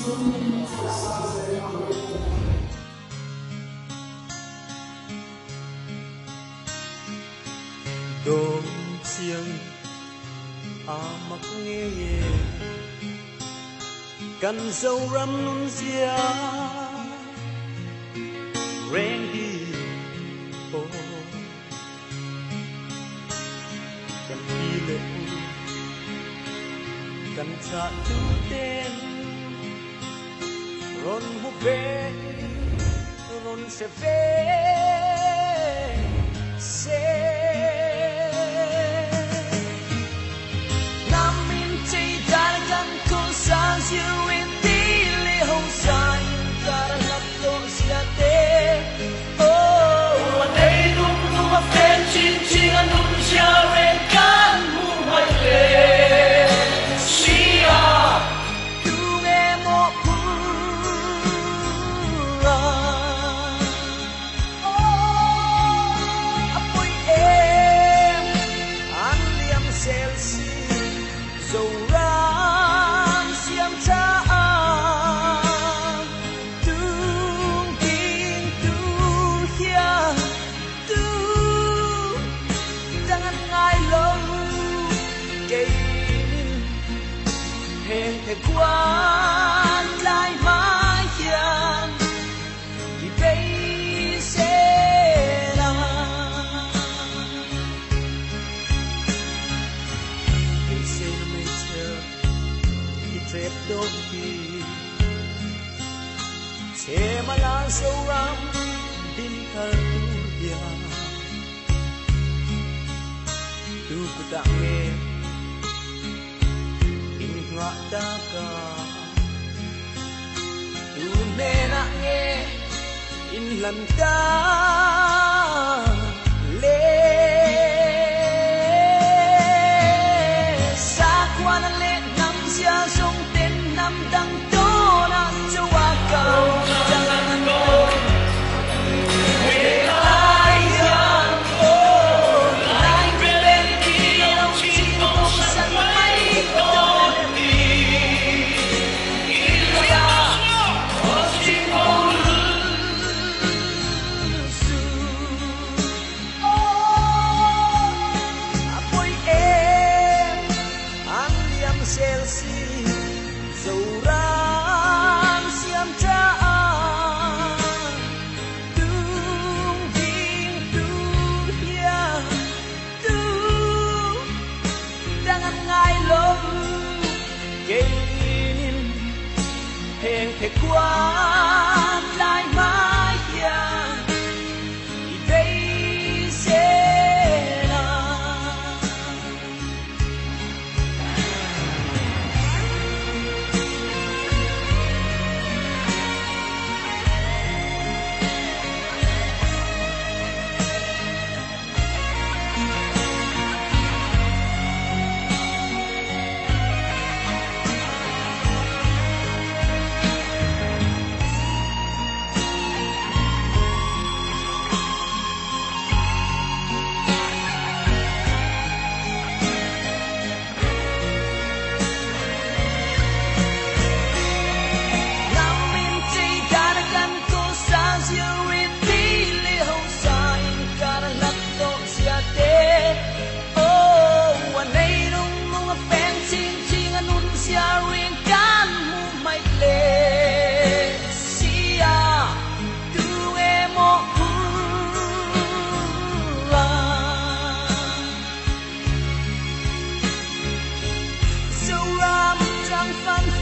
Đôi chiêng mặc nghe cần dâu răm nun xia reng đi ô cần đi lệ cần cha tu tên ron hu về ron sẽ về quan lại mãi hiền thì bây sẽ là bây sẽ mấy chờ thì trép đôi khi sẽ mà là sâu rắm tin thân ya tu ku tak nghe Ngata tu nena nge in lần ta le sa qua na le nam sia song tên nam đăng to na châu a cao chẳng có thể quan lại mãi hiền thì đây sẽ là fun